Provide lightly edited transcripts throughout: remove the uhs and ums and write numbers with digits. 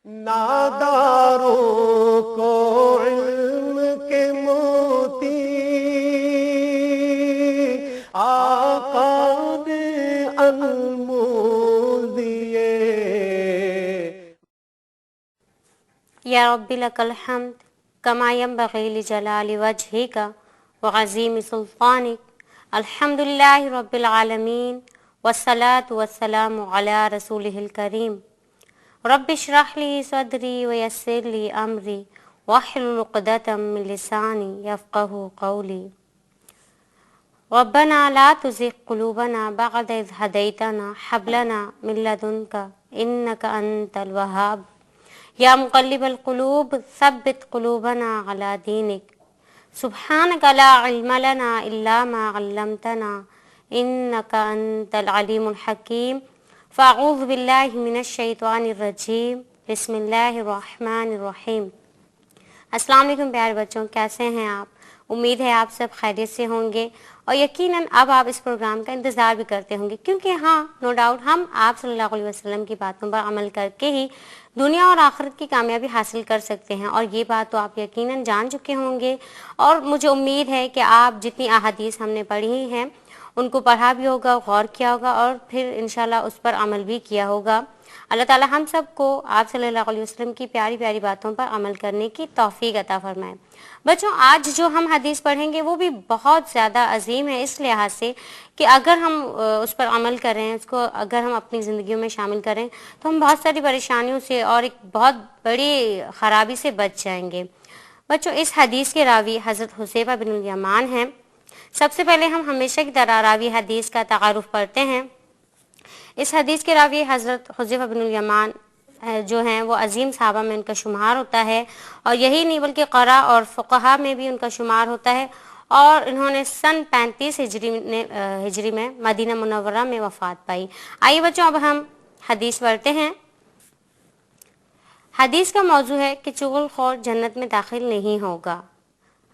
ناداروں کو علم کے موتی آقا نے انمول دیے. یا رب لک الحمد کما ینبغی لجلال وجہک وعظیم سلطانک. الحمد للہ رب العالمین والصلاة والسلام علی رسولہ الکریم. رب اشرح لی صدری ویسر لی امری واحلل عقدۃ من لسانی یفقہوا قولی. ربنا لا تزغ قلوبنا بعد اذ ہدیتنا ہب لنا من لدنک انک انت الوہاب. یا مقلب القلوب ثبت قلوبنا علی دینک. سبحانک لا علم لنا الا ما علمتنا انک انت العلیم الحکیم. فاعوذ باللہ من الشیطان الرجیم. بسم اللہ الرحمن الرحیم. السلام علیکم پیارے بچوں، کیسے ہیں آپ؟ امید ہے آپ سب خیریت سے ہوں گے، اور یقیناً اب آپ اس پروگرام کا انتظار بھی کرتے ہوں گے، کیونکہ ہاں نو ڈاؤٹ ہم آپ صلی اللہ علیہ وسلم کی باتوں پر عمل کر کے ہی دنیا اور آخرت کی کامیابی حاصل کر سکتے ہیں. اور یہ بات تو آپ یقیناً جان چکے ہوں گے، اور مجھے امید ہے کہ آپ جتنی احادیث ہم نے پڑھی ہیں ان کو پڑھا بھی ہوگا، غور کیا ہوگا، اور پھر انشاءاللہ اس پر عمل بھی کیا ہوگا. اللہ تعالی ہم سب کو آپ صلی اللہ علیہ وسلم کی پیاری پیاری باتوں پر عمل کرنے کی توفیق عطا فرمائے. بچوں، آج جو ہم حدیث پڑھیں گے وہ بھی بہت زیادہ عظیم ہے، اس لحاظ سے کہ اگر ہم اس پر عمل کریں، اس کو اگر ہم اپنی زندگیوں میں شامل کریں تو ہم بہت ساری پریشانیوں سے اور ایک بہت بڑی خرابی سے بچ جائیں گے. بچوں، اس حدیث کے راوی حضرت حذیفہ بن الیمان ہیں. سب سے پہلے ہم ہمیشہ کی طرح راوی حدیث کا تعارف پڑھتے ہیں. اس حدیث کے راوی حضرت حذیفہ بن الیمان جو ہیں وہ عظیم صحابہ میں ان کا شمار ہوتا ہے، اور یہی نہیں بلکہ قراء اور فقہاء میں بھی ان کا شمار ہوتا ہے. اور انہوں نے سن 35 ہجری میں مدینہ منورہ میں وفات پائی. آئیے بچوں، اب ہم حدیث پڑھتے ہیں. حدیث کا موضوع ہے کہ چغل خور جنت میں داخل نہیں ہوگا.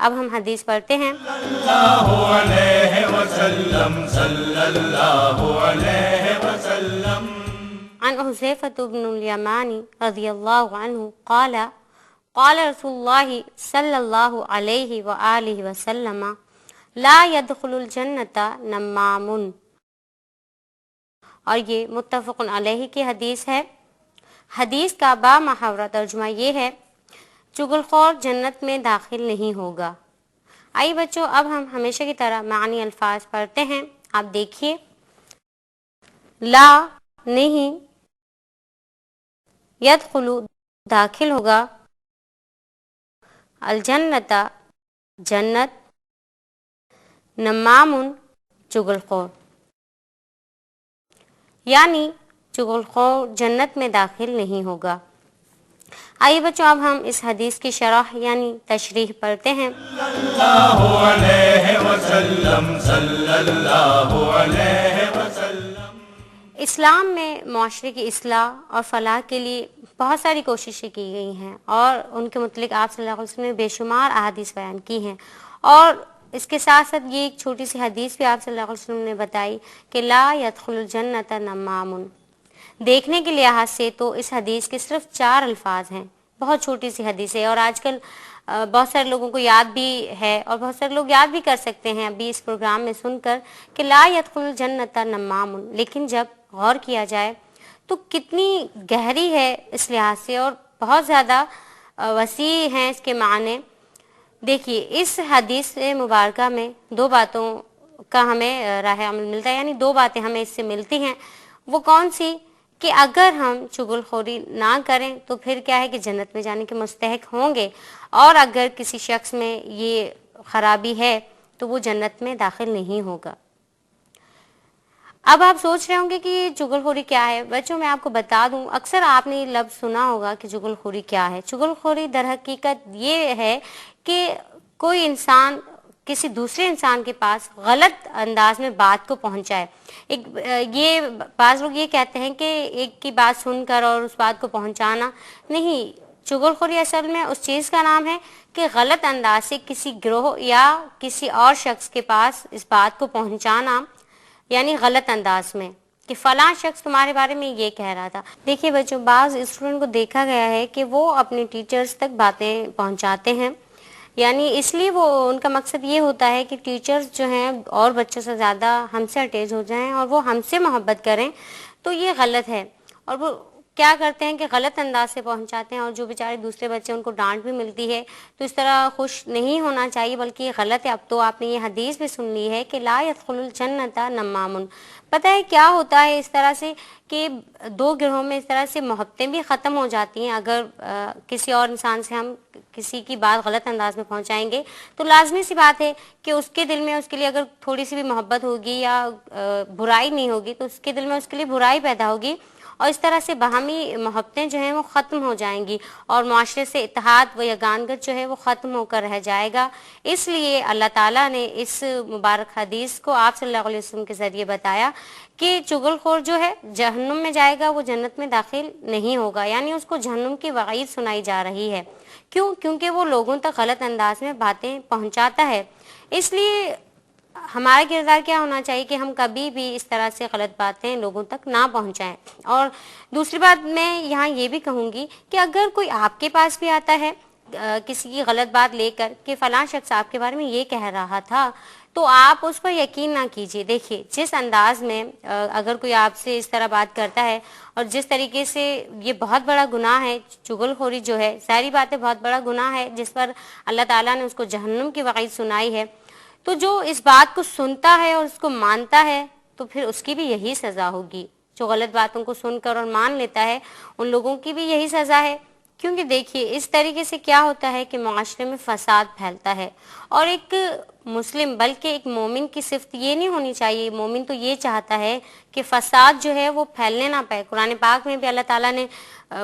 اب ہم حدیث پڑھتے ہیں. اللہ علیہ وسلم صلی اللہ علیہ وسلم. عن حذیفہ بن الیمان رضی اللہ عنہ قال قال رسول اللہ صلی اللہ علیہ وآلہ وسلم لا يدخل الجنت نمام. اور یہ متفق علیہ کی حدیث ہے. حدیث کا با محاورہ ترجمہ یہ ہے: چغل خور جنت میں داخل نہیں ہوگا. آئیے بچوں، اب ہم ہمیشہ کی طرح معنی الفاظ پڑھتے ہیں. آپ دیکھیے، لا نہیں، یدخل داخل ہوگا، الجنت جنت، نمام چغل خور، یعنی چغل خور جنت میں داخل نہیں ہوگا. آئیے بچوں، اب ہم اس حدیث کی شرح یعنی تشریح پڑھتے ہیں. اللہ علیہ وسلم صلی اللہ علیہ وسلم. اسلام میں معاشرے کی اصلاح اور فلاح کے لیے بہت ساری کوششیں کی گئی ہیں، اور ان کے متعلق آپ صلی اللہ علیہ وسلم نے بے شمار احادیث بیان کی ہیں. اور اس کے ساتھ ساتھ یہ ایک چھوٹی سی حدیث بھی آپ صلی اللہ علیہ وسلم نے بتائی کہ لا يدخل الجنت نمام. دیکھنے کے لحاظ سے تو اس حدیث کے صرف 4 الفاظ ہیں، بہت چھوٹی سی حدیث ہے، اور آج کل بہت سارے لوگوں کو یاد بھی ہے، اور بہت سارے لوگ یاد بھی کر سکتے ہیں ابھی اس پروگرام میں سن کر کہ لا يدخل الجنت نمام. لیکن جب غور کیا جائے تو کتنی گہری ہے اس لحاظ سے، اور بہت زیادہ وسیع ہیں اس کے معنی. دیکھیے، اس حدیث مبارکہ میں 2 باتوں کا ہمیں راہ عمل ملتا ہے، یعنی 2 باتیں ہمیں اس سے ملتی ہیں. وہ کون سی؟ کہ اگر ہم چغل خوری نہ کریں تو پھر کیا ہے کہ جنت میں جانے کے مستحق ہوں گے، اور اگر کسی شخص میں یہ خرابی ہے تو وہ جنت میں داخل نہیں ہوگا. اب آپ سوچ رہے ہوں گے کہ چغل خوری کیا ہے. بچوں، میں آپ کو بتا دوں، اکثر آپ نے یہ لفظ سنا ہوگا کہ چغل خوری کیا ہے. چغل خوری در حقیقت یہ ہے کہ کوئی انسان کسی دوسرے انسان کے پاس غلط انداز میں بات کو پہنچائے. یہ بعض لوگ یہ کہتے ہیں کہ ایک کی بات سن کر اور اس بات کو پہنچانا نہیں. چغل خوری اصل میں اس چیز کا نام ہے کہ غلط انداز سے کسی گروہ یا کسی اور شخص کے پاس اس بات کو پہنچانا، یعنی غلط انداز میں. کہ فلاں شخص تمہارے بارے میں یہ کہہ رہا تھا. دیکھیے بچوں، بعض اسٹوڈنٹ کو دیکھا گیا ہے کہ وہ اپنے ٹیچرز تک باتیں پہنچاتے ہیں، یعنی اس لیے وہ ان کا مقصد یہ ہوتا ہے کہ ٹیچرز جو ہیں اور بچوں سے زیادہ ہم سے اٹیچ ہو جائیں اور وہ ہم سے محبت کریں. تو یہ غلط ہے، اور وہ کیا کرتے ہیں کہ غلط انداز سے پہنچاتے ہیں، اور جو بیچارے دوسرے بچے ان کو ڈانٹ بھی ملتی ہے. تو اس طرح خوش نہیں ہونا چاہیے، بلکہ یہ غلط ہے. اب تو آپ نے یہ حدیث بھی سن لی ہے کہ لا يدخل الجنۃ نمام. پتہ ہے کیا ہوتا ہے اس طرح سے کہ دو گروہوں میں اس طرح سے محبتیں بھی ختم ہو جاتی ہیں. اگر کسی اور انسان سے ہم کسی کی بات غلط انداز میں پہنچائیں گے تو لازمی سی بات ہے کہ اس کے دل میں اس کے لیے اگر تھوڑی سی بھی محبت ہوگی یا برائی نہیں ہوگی تو اس کے دل میں اس کے لیے برائی پیدا ہوگی، اور اس طرح سے باہمی محبتیں جو ہیں وہ ختم ہو جائیں گی، اور معاشرے سے اتحاد و یگانگت جو ہے وہ ختم ہو کر رہ جائے گا. اس لیے اللہ تعالیٰ نے اس مبارک حدیث کو آپ صلی اللہ علیہ وسلم کے ذریعے بتایا کہ چغل خور جو ہے جہنم میں جائے گا، وہ جنت میں داخل نہیں ہوگا. یعنی اس کو جہنم کی وعید سنائی جا رہی ہے. کیوں؟ کیونکہ وہ لوگوں تک غلط انداز میں باتیں پہنچاتا ہے. اس لیے ہمارا کردار کیا ہونا چاہیے کہ ہم کبھی بھی اس طرح سے غلط باتیں لوگوں تک نہ پہنچائیں. اور دوسری بات میں یہاں یہ بھی کہوں گی کہ اگر کوئی آپ کے پاس بھی آتا ہے کسی کی غلط بات لے کر کہ فلاں شخص آپ کے بارے میں یہ کہہ رہا تھا، تو آپ اس پر یقین نہ کیجیے. دیکھیے جس انداز میں اگر کوئی آپ سے اس طرح بات کرتا ہے اور جس طریقے سے یہ بہت بڑا گناہ ہے، چغل خوری جو ہے ساری باتیں بہت بڑا گناہ ہے جس پر اللہ تعالیٰ نے اس کو جہنم کی وعید سنائی ہے. تو جو اس بات کو سنتا ہے اور اس کو مانتا ہے تو پھر اس کی بھی یہی سزا ہوگی. جو غلط باتوں کو سن کر اور مان لیتا ہے ان لوگوں کی بھی یہی سزا ہے. کیونکہ دیکھیے اس طریقے سے کیا ہوتا ہے کہ معاشرے میں فساد پھیلتا ہے، اور ایک مسلم بلکہ ایک مومن کی صفت یہ نہیں ہونی چاہیے. مومن تو یہ چاہتا ہے کہ فساد جو ہے وہ پھیلنے نہ پائے. قرآن پاک میں بھی اللہ تعالیٰ نے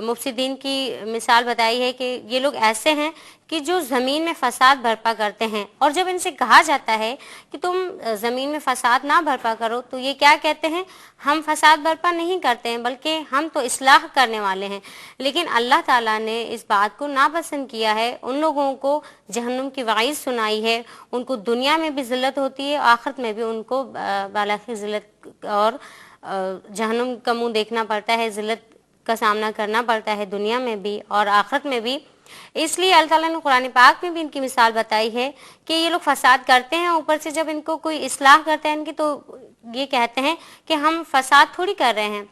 مفسدین کی مثال بتائی ہے کہ یہ لوگ ایسے ہیں کہ جو زمین میں فساد برپا کرتے ہیں، اور جب ان سے کہا جاتا ہے کہ تم زمین میں فساد نہ برپا کرو تو یہ کیا کہتے ہیں؟ ہم فساد برپا نہیں کرتے ہیں بلکہ ہم تو اصلاح کرنے والے ہیں. لیکن اللہ تعالیٰ نے اس بات کو ناپسند کیا ہے. ان لوگوں کو جہنم کی وعید سنائی ہے. ان کو دنیا میں بھی ذلت ہوتی ہے، آخرت میں بھی ان کو بالاخر ذلت اور جہنم کا منہ دیکھنا پڑتا ہے، ذلت کا سامنا کرنا پڑتا ہے دنیا میں بھی اور آخرت میں بھی. اس لیے اللہ تعالیٰ نے قرآن پاک میں بھی ان کی مثال بتائی ہے کہ یہ لوگ فساد کرتے ہیں، اوپر سے جب ان کو کوئی اصلاح کرتا ہے ان کی تو یہ کہتے ہیں کہ ہم فساد تھوڑی کر رہے ہیں.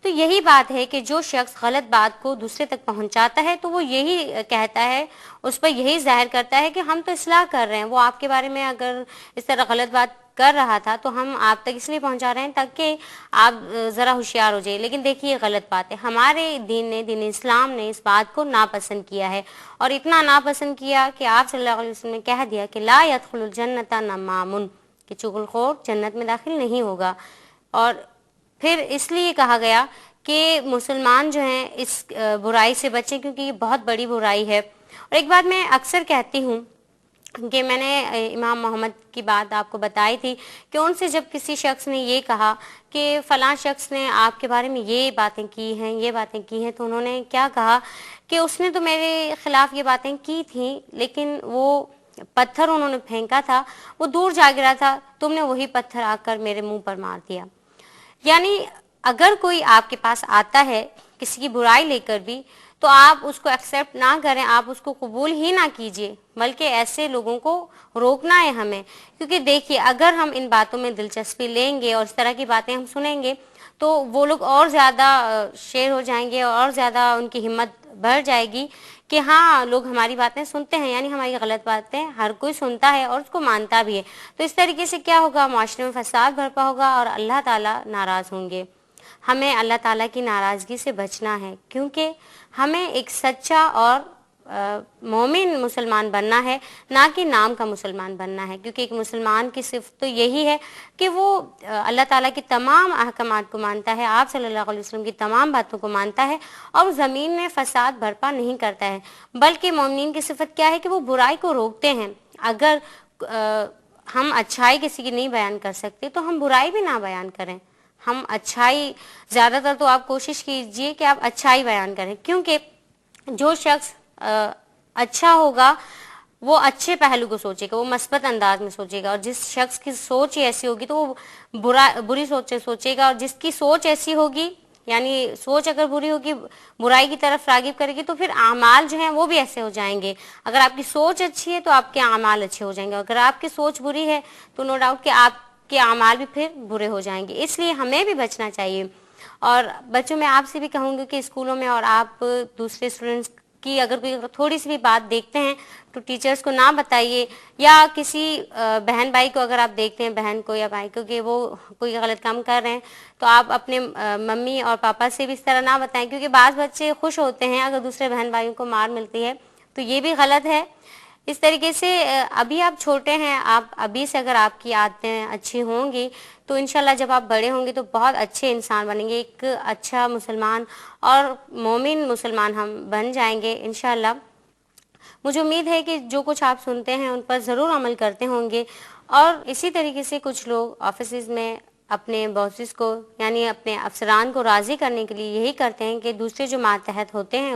تو یہی بات ہے کہ جو شخص غلط بات کو دوسرے تک پہنچاتا ہے تو وہ یہی کہتا ہے، اس پر یہی ظاہر کرتا ہے کہ ہم تو اصلاح کر رہے ہیں. وہ آپ کے بارے میں اگر اس طرح غلط بات کر رہا تھا تو ہم آپ تک اس لیے پہنچا رہے ہیں تاکہ آپ ذرا ہوشیار ہو جائے. لیکن دیکھیے غلط بات ہے. ہمارے دین اسلام نے اس بات کو ناپسند کیا ہے، اور اتنا ناپسند کیا کہ آپ صلی اللہ علیہ وسلم نے کہہ دیا کہ لا يدخل الجنۃ نمام، کہ چغل خور جنت میں داخل نہیں ہوگا. اور پھر اس لیے کہا گیا کہ مسلمان جو ہیں اس برائی سے بچیں کیونکہ یہ بہت بڑی برائی ہے. اور ایک بات میں اکثر کہتی ہوں کہ میں نے امام محمد کی بات آپ کو بتائی تھی کہ ان سے جب کسی شخص نے یہ کہا کہ فلاں شخص نے آپ کے بارے میں یہ باتیں کی ہیں یہ باتیں کی ہیں، تو انہوں نے کیا کہا کہ اس نے تو میرے خلاف یہ باتیں کی تھیں لیکن وہ پتھر انہوں نے پھینکا تھا وہ دور جا گرا تھا، تم نے وہی پتھر آ کر میرے منہ پر مار دیا. یعنی اگر کوئی آپ کے پاس آتا ہے کسی کی برائی لے کر بھی تو آپ اس کو ایکسیپٹ نہ کریں، آپ اس کو قبول ہی نہ کیجیے، بلکہ ایسے لوگوں کو روکنا ہے ہمیں. کیونکہ دیکھیے اگر ہم ان باتوں میں دلچسپی لیں گے اور اس طرح کی باتیں ہم سنیں گے تو وہ لوگ اور زیادہ شیر ہو جائیں گے اور زیادہ ان کی ہمت بڑھ جائے گی کہ ہاں لوگ ہماری باتیں سنتے ہیں، یعنی ہماری غلط باتیں ہر کوئی سنتا ہے اور اس کو مانتا بھی ہے. تو اس طریقے سے کیا ہوگا؟ معاشرے میں فساد برپا ہوگا اور اللہ تعالیٰ ناراض ہوں گے. ہمیں اللہ تعالیٰ کی ناراضگی سے بچنا ہے کیونکہ ہمیں ایک سچا اور مومن مسلمان بننا ہے، نہ کہ نام کا مسلمان بننا ہے. کیونکہ ایک مسلمان کی صفت تو یہی ہے کہ وہ اللہ تعالیٰ کی تمام احکامات کو مانتا ہے، آپ صلی اللہ علیہ وسلم کی تمام باتوں کو مانتا ہے اور زمین میں فساد برپا نہیں کرتا ہے. بلکہ مومنین کی صفت کیا ہے کہ وہ برائی کو روکتے ہیں. اگر ہم اچھائی کسی کی نہیں بیان کر سکتے تو ہم برائی بھی نہ بیان کریں. ہم اچھائی زیادہ تر تو آپ کوشش کیجئے کہ آپ اچھائی بیان کریں، کیونکہ جو شخص اچھا ہوگا وہ اچھے پہلو کو سوچے گا، وہ مثبت انداز میں سوچے گا، اور جس شخص کی سوچ ہی ایسی ہوگی تو وہ بری سوچ سوچے گا، اور جس کی سوچ ایسی ہوگی یعنی سوچ اگر بری ہوگی، برائی کی طرف راغب کرے گی، تو پھر اعمال جو ہیں وہ بھی ایسے ہو جائیں گے. اگر آپ کی سوچ اچھی ہے تو آپ کے اعمال اچھے ہو جائیں گے، اگر آپ کی سوچ بری ہے تو نو ڈاؤٹ کہ آپ کے اعمال بھی پھر برے ہو جائیں گے. اس لیے ہمیں بھی بچنا چاہیے. اور بچوں میں آپ سے بھی کہوں گی کہ اسکولوں میں اور آپ دوسرے اسٹوڈنٹس کی اگر کوئی تھوڑی سی بھی بات دیکھتے ہیں تو ٹیچرز کو نہ بتائیے، یا کسی بہن بھائی کو اگر آپ دیکھتے ہیں، بہن کو یا بھائی کو کہ وہ کوئی غلط کام کر رہے ہیں، تو آپ اپنے ممی اور پاپا سے بھی اس طرح نہ بتائیں، کیونکہ بعض بچے خوش ہوتے ہیں اگر دوسرے بہن بھائیوں کو مار ملتی ہے، تو یہ بھی غلط ہے. اس طریقے سے ابھی آپ چھوٹے ہیں، آپ ابھی سے اگر آپ کی عادتیں اچھی ہوں گی تو انشاءاللہ جب آپ بڑے ہوں گے تو بہت اچھے انسان بنیں گے، ایک اچھا مسلمان اور مومن مسلمان ہم بن جائیں گے انشاءاللہ. مجھے امید ہے کہ جو کچھ آپ سنتے ہیں ان پر ضرور عمل کرتے ہوں گے. اور اسی طریقے سے کچھ لوگ آفیسز میں اپنے باسز کو یعنی اپنے افسران کو راضی کرنے کے لیے یہی کرتے ہیں کہ دوسرے جو ماتحت ہوتے ہیں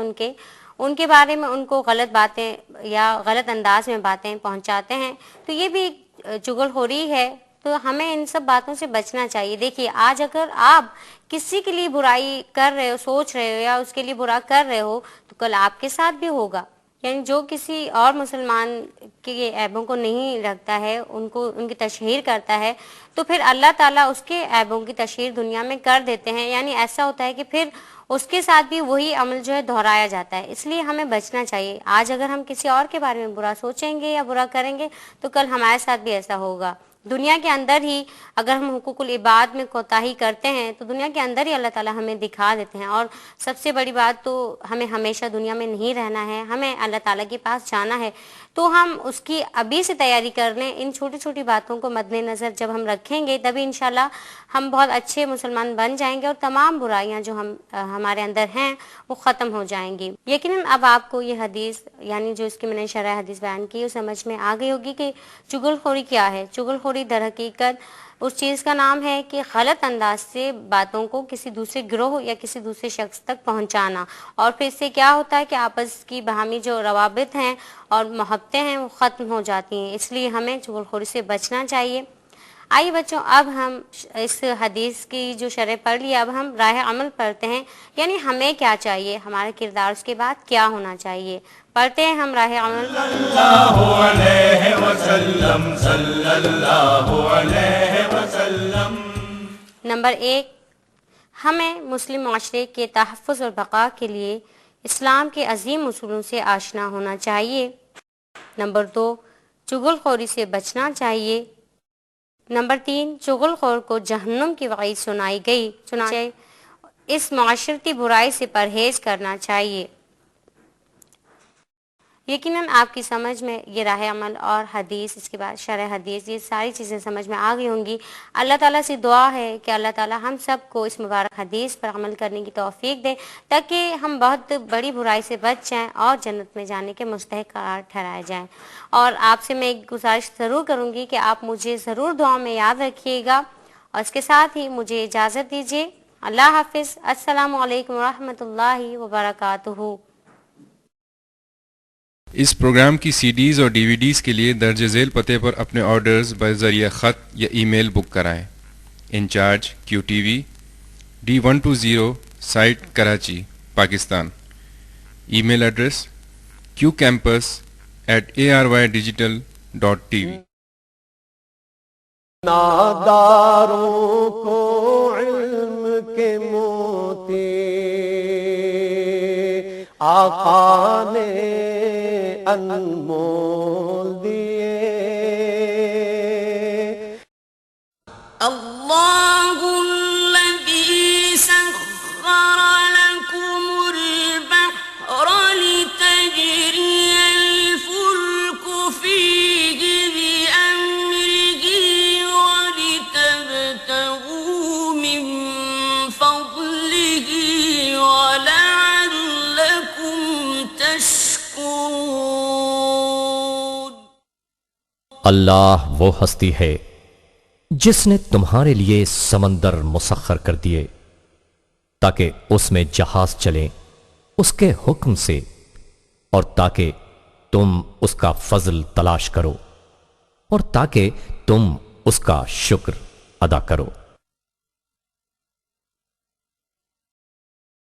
ان کے بارے میں ان کو غلط باتیں یا غلط انداز میں باتیں پہنچاتے ہیں. تو یہ بھی ایک چغل خوری ہے. تو ہمیں ان سب باتوں سے بچنا چاہیے. دیکھیے آج اگر آپ کسی کے لیے برائی کر رہے ہو، سوچ رہے ہو یا اس کے لیے برا کر رہے ہو، تو کل آپ کے ساتھ بھی ہوگا. یعنی جو کسی اور مسلمان کے عیبوں کو نہیں رکھتا ہے، ان کی تشہیر کرتا ہے، تو پھر اللہ تعالیٰ اس کے عیبوں کی تشہیر دنیا میں کر دیتے ہیں. یعنی ایسا ہوتا ہے کہ پھر اس کے ساتھ بھی وہی عمل جو ہے دہرایا جاتا ہے. اس لیے ہمیں بچنا چاہیے. آج اگر ہم کسی اور کے بارے میں برا سوچیں گے یا برا کریں گے تو کل ہمارے ساتھ بھی ایسا ہوگا. دنیا کے اندر ہی اگر ہم حقوق العباد میں کوتاہی کرتے ہیں تو دنیا کے اندر ہی اللہ تعالیٰ ہمیں دکھا دیتے ہیں. اور سب سے بڑی بات تو ہمیں ہمیشہ دنیا میں نہیں رہنا ہے، ہمیں اللہ تعالیٰ کے پاس جانا ہے. تو ہم اس کی ابھی سے تیاری کر لیں. ان چھوٹی چھوٹی باتوں کو مد نظر جب ہم رکھیں گے تبھی انشاءاللہ ہم بہت اچھے مسلمان بن جائیں گے، اور تمام برائیاں جو ہمارے اندر ہیں وہ ختم ہو جائیں گی. یقیناً اب آپ کو یہ حدیث یعنی جو اس کی میں نے شرح حدیث بیان کی وہ سمجھ میں آ گئی ہوگی کہ چغل خوری کیا ہے. چغل خوری در حقیقت اس چیز کا نام ہے کہ غلط انداز سے باتوں کو کسی دوسرے گروہ یا کسی دوسرے شخص تک پہنچانا، اور پھر اس سے کیا ہوتا ہے کہ آپس کی باہمی جو روابط ہیں اور محبتیں ہیں وہ ختم ہو جاتی ہیں. اس لیے ہمیں چغل خوری سے بچنا چاہیے. آئیے بچوں، اب ہم اس حدیث کی جو شرح پڑھ لی، اب ہم راہ عمل پڑھتے ہیں. یعنی ہمیں کیا چاہیے، ہمارا کردار اس کے بعد کیا ہونا چاہیے. پڑھتے ہیں ہم راہ عمل. اللہ علیہ وسلم صلی اللہ علیہ وسلم. نمبر 1، ہمیں مسلم معاشرے کے تحفظ اور بقا کے لیے اسلام کے عظیم اصولوں سے آشنا ہونا چاہیے. نمبر 2، چغل خوری سے بچنا چاہیے. نمبر 3، چغل خور کو جہنم کی وعید سنائی گئی، چنانچہ اس معاشرتی برائی سے پرہیز کرنا چاہیے. یقیناً آپ کی سمجھ میں یہ راہ عمل اور حدیث، اس کے بعد شرح حدیث، یہ ساری چیزیں سمجھ میں آ گئی ہوں گی. اللہ تعالیٰ سے دعا ہے کہ اللہ تعالیٰ ہم سب کو اس مبارک حدیث پر عمل کرنے کی توفیق دے، تاکہ ہم بہت بڑی برائی سے بچ جائیں اور جنت میں جانے کے مستحق قرار ٹھہرائے جائیں. اور آپ سے میں ایک گزارش ضرور کروں گی کہ آپ مجھے ضرور دعا میں یاد رکھیے گا. اور اس کے ساتھ ہی مجھے اجازت دیجیے. اللہ حافظ. السلام علیکم ورحمۃ اللہ وبرکاتہ. اس پروگرام کی سی ڈیز اور ڈی وی ڈیز کے لیے درج ذیل پتے پر اپنے آرڈرز بذریعہ خط یا ای میل بک کرائیں. In charge QTV D120 site Karachi Pakistan. Email address qcampus@arydigital.tv. ناداروں کو علم کے موتی آقا نے انمول دیے. اللہ الذی سخر لکم البحر لتجری الفلک فیہ بأمرہ ولتبتغوا من فضلہ ولعلکم تشکرون. اللہ وہ ہستی ہے جس نے تمہارے لیے سمندر مسخر کر دیے تاکہ اس میں جہاز چلیں اس کے حکم سے، اور تاکہ تم اس کا فضل تلاش کرو اور تاکہ تم اس کا شکر ادا کرو۔